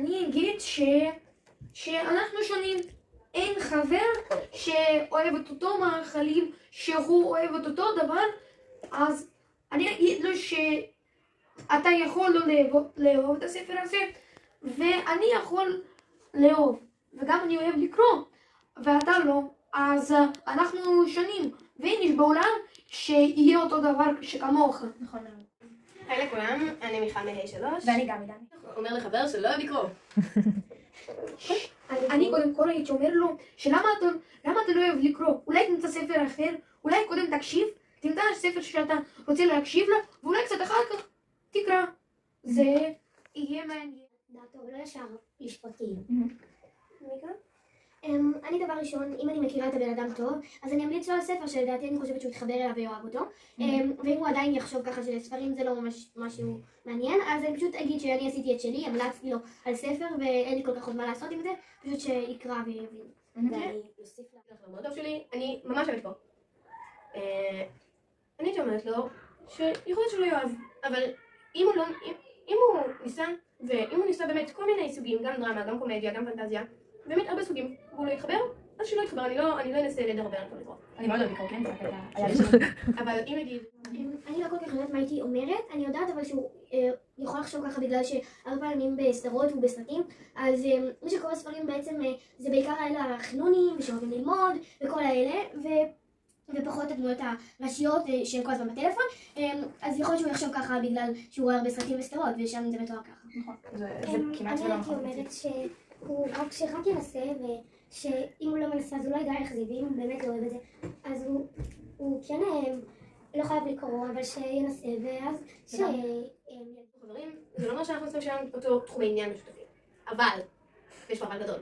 אני אגיד שאנחנו שונים. אין חבר שאוהב את אותו מאכלים, שהוא אוהב את אותו דבר, אז אני אגיד לו שאתה יכול לא לאהוב את הספר הזה, ואני יכול לאהוב, וגם אני אוהב לקרוא, ואתה לא, אז אנחנו שונים, ואין איש בעולם שיהיה אותו דבר שכמוך. נכון מאוד. היי לכולם, אני מיכל מ-3. ואני גם עידן. אומר לחבר שלא אוהב לקרוא. אני קודם כל הייתי אומר לו, למה אתה לא אוהב לקרוא? אולי תמצא ספר אחר, אולי קודם תקשיב, תמצא ספר שאתה רוצה להקשיב לה, ואולי קצת אחר כך תקרא. זה יהיה מעניין. דעתו, ולא ישר לשפוטים. אני דבר ראשון, אם אני מכירה את הבן אדם טוב, אז אני אמליץ לו על ספר שלדעתי אני חושבת שהוא יתחבר אליו ויאהב אותו. ואם הוא עדיין יחשוב ככה שלספרים זה לא ממש משהו מעניין, אז אני פשוט אגיד שאני עשיתי את שלי, המלצתי לו על ספר ואין לי כל כך עוד מה לעשות עם זה, פשוט שיקרא ויבין. ואני אוסיף לך מאוד טוב שלי, אני ממש אוהבת פה. אני הייתי אומרת לו שיכול להיות שהוא לא יאהב, אבל אם הוא ניסה באמת כל מיני סוגים, גם דרמה, גם קומדיה, גם פנטזיה, באמת הרבה סוגים, והוא לא יתחבר, אז שלא יתחבר, אני לא אנסה לדרבר על כל לקרוא. אני מאוד אוהב לקרוא, כן? אבל אם נגיד... אני לא כל כך יודעת מה הייתי אומרת, אני יודעת אבל שהוא יכול לחשוב ככה בגלל שהרבה פעמים בסדרות ובסרטים, אז מי שקורא ספרים בעצם זה בעיקר האלה החנונים ושאוהבים ללמוד וכל האלה, ופחות הדמויות הראשיות שהן כל הזמן בטלפון, אז יכול להיות שהוא יחשוב ככה בגלל שהוא רואה הרבה סרטים וסדרות ושם זה מתואר ככה. נכון, זה כמעט ולא נכון. אני הייתי אומרת שרק ינסה, ושאם הוא לא מנסה אז הוא לא ידע איך זה, ואם הוא באמת לא אוהב את זה אז הוא כן לא חייב לקרוא, אבל שינסה, ואז חברים, זה לא אומר שאנחנו עושים שם אותו תחומי עניין משותפים, אבל, יש פה אבל גדול.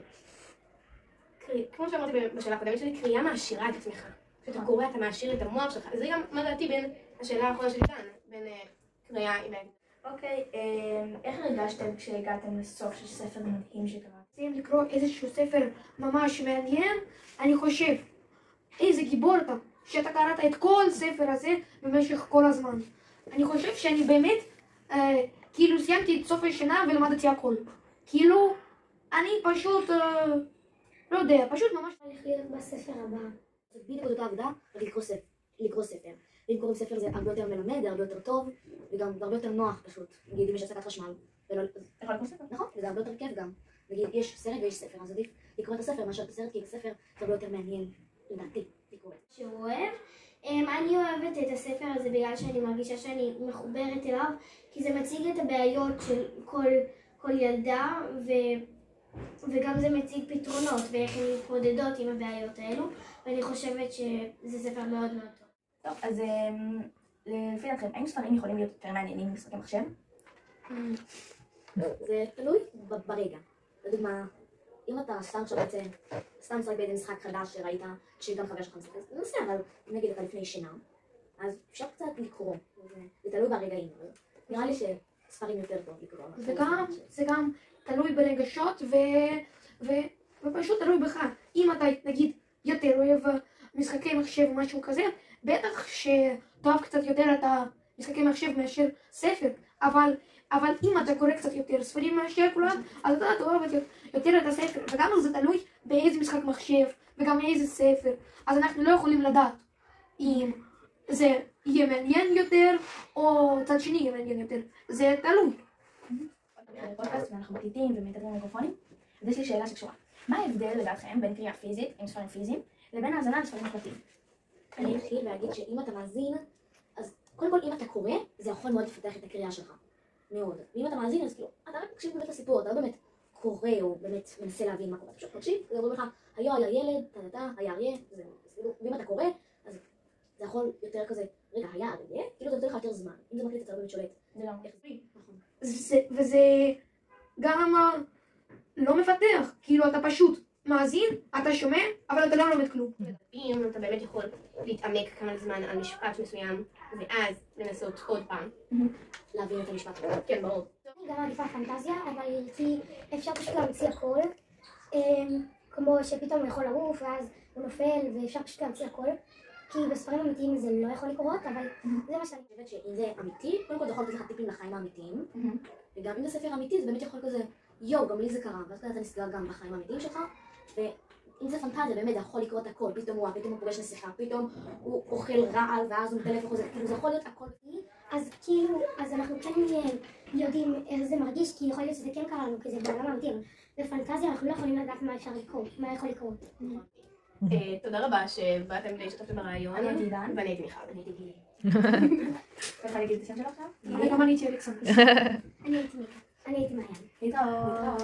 כמו שאמרתי בשאלה הקודמת שלי, קריאה מעשירה את עצמך. כשאתה קורא אתה מעשיר את המוח שלך, וזה גם מה דעתי בין השאלה האחרונה שלי כאן, בין קריאה עם... אוקיי, איך הרגשתם כשהגעתם לסוף של ספר מדהים שקראתם? רוצים לקרוא איזשהו ספר ממש מעניין, אני חושב, איזה גיבור אתה, שאתה קראת את כל ספר הזה במשך כל הזמן. אני חושב שאני באמת, כאילו סיימתי את סוף השנה ולמדתי הכל. כאילו, אני פשוט, לא יודע, פשוט ממש... הולך להיות בספר הבא. זה בדיוק אותה עבודה, רק לקרוא ספר. ואם קוראים ספר זה הרבה יותר מלמד, הרבה יותר טוב, וגם הרבה יותר נוח פשוט. נגיד אם יש הפסקת חשמל. יכול לקרוא ספר? נכון, וזה הרבה יותר כיף גם. נגיד יש סרט ויש ספר, אז עדיף לקרוא את הספר מאשר את הסרט, כי הספר זה הרבה יותר מעניין, לדעתי, לקרוא. שהוא אוהב. אני אוהבת את הספר הזה בגלל שאני מרגישה שאני מחוברת אליו, כי זה מציג את הבעיות של כל ילדה, וגם זה מציג פתרונות ואיך הן מתמודדות עם הבעיות האלו, ואני חושבת שזה ספר מאוד מאוד טוב. טוב, אז לפי דעתכם, האם ספרים יכולים להיות יותר מעניינים ממשחקי מחשב? זה תלוי ברגע. לדוגמה, אם אתה סתם משחק באיזה משחק חדש שראית, שגם חבר שלך משחק, זה נושא, אבל נגיד אתה לפני שינה, אז אפשר קצת לקרוא, זה תלוי ברגעים, נראה לי שספרים יותר טוב לקרוא. זה גם תלוי ברגשות ופשוט תלוי בך. אם אתה נגיד יותר אוהב משחקי מחשב או משהו כזה, בטח שתאהב קצת יותר את המשחקי מחשב מאשר ספר, אבל אם אתה קורא קצת יותר ספרים מאשר כולם, אז אתה תאהב יותר את הספר, וגם זה תלוי באיזה משחק מחשב וגם איזה ספר, אז אנחנו לא יכולים לדעת אם זה יהיה מעניין יותר או צד שני יהיה מעניין יותר, זה תלוי. בפודקאסט ואנחנו מקליטים ומדברים מיקרופונים, אז יש לי שאלה שקשורה. מה ההבדל לדעתכם בין קריאה פיזית עם ספרים פיזיים לבין האזנה לספרים מוקלטים? אני אתחיל ואגיד שאם אתה מאזין, אז קודם כל אם אתה קורא, זה יכול מאוד לפתח את הקריאה שלך. מאוד. ואם אתה מאזין, אז כאילו, אתה רק תקשיב באמת לסיפור, אתה לא באמת קורא או באמת מנסה להבין מה קורה. פשוט תקשיב, זה אומר לך, היה ילד, היה אריה, ואם אתה קורא, אז זה יכול יותר כזה, רגע, היה אריה, כאילו זה נותן לך יותר זמן. אם זה מקליט, אתה לא באמת שולט. זה לא. וזה גם לא מפתח, כאילו אתה פשוט מאזין, אתה שומע, אבל אתה לא לומד כלום. אם אתה באמת יכול להתעמק כמה זמן על משפט מסוים, ואז לנסות עוד פעם. להבין את המשפט. כן, ברור. אני גם מעדיפה פנטזיה, אבל כי אפשר פשוט להמציא הכל, כמו שפתאום הוא יכול לעוף, ואז הוא נופל, ואפשר פשוט להמציא הכל. כי בספרים אמיתיים זה לא יכול לקרות, אבל זה מה שאני חושבת שאם זה אמיתי, קודם כל זה יכול לתת לך טיפים לחיים האמיתיים, וגם אם זה ספר אמיתי, זה באמת יכול כזה יואו, גם לי זה קרה, ואז כזה זה נסגר גם בחיים האמיתיים שלך, ואם זה פנטזיה, באמת זה יכול לקרות הכל, פתאום הוא פוגש נסיכה, פתאום הוא אוכל רעל, ואז הוא מטלף וחוזר, כאילו זה יכול להיות הכל. אז כאילו, אז אנחנו כן יודעים איך זה מרגיש, כי יכול להיות שזה כן קרה לנו, כי זה בעולם האמיתי, אבל בפנטזיה אנחנו לא יכולים לדעת מה אפשר לקרות, מה יכול לקרות. תודה רבה שבאתם והשתתפתם ברעיון. אני הייתי עידן. ואני הייתי מיכל. אני הייתי גילי. אפשר להגיד את השם שלו עכשיו? גם אני הייתי אלכסנדר. אני הייתי מיקה. אני הייתי מעיין. להתראות.